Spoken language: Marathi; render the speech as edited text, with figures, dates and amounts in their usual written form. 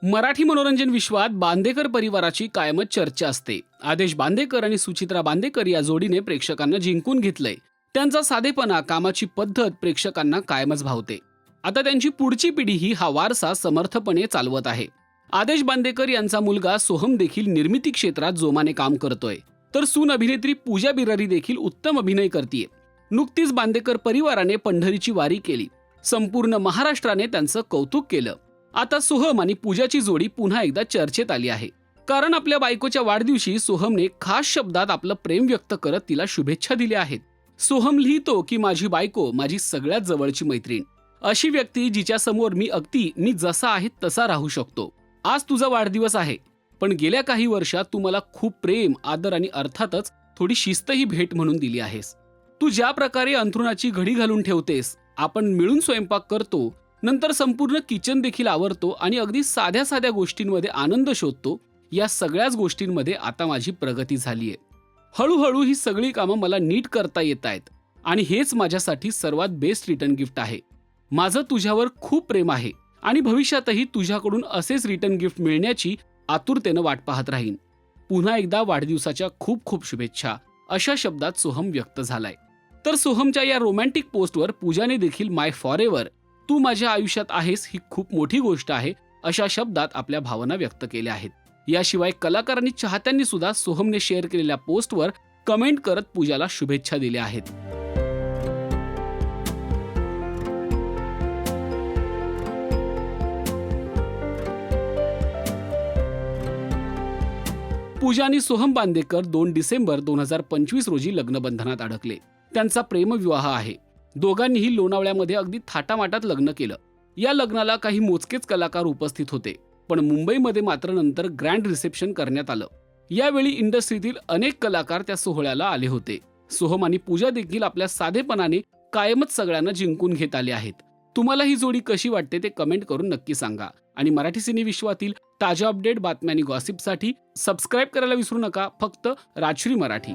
मराठी मनोरंजन विश्वात बांदेकर परिवाराची कायमच चर्चा असते. आदेश बांदेकर आणि सुचित्रा बांदेकर या जोडीने प्रेक्षकांना जिंकून घेतलंय. त्यांचा साधेपणा, कामाची पद्धत प्रेक्षकांना कायमच भावते. आता त्यांची पुढची पिढीही हा वारसा समर्थपणे चालवत आहे. आदेश बांदेकर यांचा मुलगा सोहम देखील निर्मिती क्षेत्रात जोमाने काम करतोय, तर सून अभिनेत्री पूजा बिरारी देखील उत्तम अभिनय करतीये. नुकतीच बांदेकर परिवाराने पंढरीची वारी केली. संपूर्ण महाराष्ट्राने त्यांचं कौतुक केलं. आता सोहम आणि पूजाची जोडी पुन्हा एकदा चर्चेत आली आहे. कारण आपल्या बायकोच्या वाढदिवशी सोहमने खास शब्दात आपलं प्रेम व्यक्त करत तिला शुभेच्छा दिल्या आहेत. सोहम लिहितो की माझी बायको माझी सगळ्यात जवळची मैत्रीण, अशी व्यक्ती जिच्या समोर मी जसा आहे तसा राहू शकतो. आज तुझा वाढदिवस आहे, पण गेल्या काही वर्षात तू मला खूप प्रेम, आदर आणि अर्थातच थोडी शिस्तही भेट म्हणून दिली आहेस. तू ज्या प्रकारे अंथरुणाची घडी घालून ठेवतेस, आपण मिळून स्वयंपाक करतो, नंतर संपूर्ण किचन देखील आवरतो आणि अगदी साध्या साध्या गोष्टींमध्ये आनंद शोधतो, या सगळ्याच गोष्टींमध्ये आता माझी प्रगती झालीये. हळूहळू ही सगळी कामं मला नीट करता येत आहेत आणि हेच माझ्यासाठी सर्वात बेस्ट रिटर्न गिफ्ट आहे. माझं तुझ्यावर खूप प्रेम आहे आणि भविष्यातही तुझ्याकडून असेच रिटर्न गिफ्ट मिळण्याची आतुरतेनं वाट पाहत राहीन. पुन्हा एकदा वाढदिवसाच्या खूप खूप शुभेच्छा, अशा शब्दात सोहम व्यक्त झालाय. तर सोहमच्या या रोमॅन्टिक पोस्टवर पूजाने देखील माय फॉरएव्हर, तू माझ्या आयुष्यात आहेस ही खूप मोठी गोष्ट आहे, अशा शब्दात आपल्या भावना व्यक्त केल्या आहेत. याशिवाय कलाकार आणि चाहत्यांनी सुद्धा सोहमने शेअर केलेल्या पोस्टवर कमेंट करत पूजाला शुभेच्छा दिल्या आहेत. पूजा आणि सोहम बांदेकर 2 डिसेंबर 2025 रोजी लग्नबंधनात अडकले. त्यांचा प्रेमविवाह आहे. दोघांनीही लोणावळ्यामध्ये अगदी थाटामाटात लग्न केलं. या लग्नाला काही मोजकेच कलाकार उपस्थित होते, पण मुंबईमध्ये मात्र नंतर ग्रँड रिसेप्शन करण्यात आलं. यावेळी इंडस्ट्रीतील अनेक कलाकार त्या सोहळ्याला आले होते. सोहम आणि पूजा देखील आपल्या साधेपणाने कायमच सगळ्यांना जिंकून घेत आले आहेत. तुम्हाला ही जोडी कशी वाटते ते कमेंट करून नक्की सांगा. आणि मराठी सिने विश्वातील ताज्या अपडेट, बातम्या आणि गॉसिपसाठी सबस्क्राईब करायला विसरू नका. फक्त राजश्री मराठी.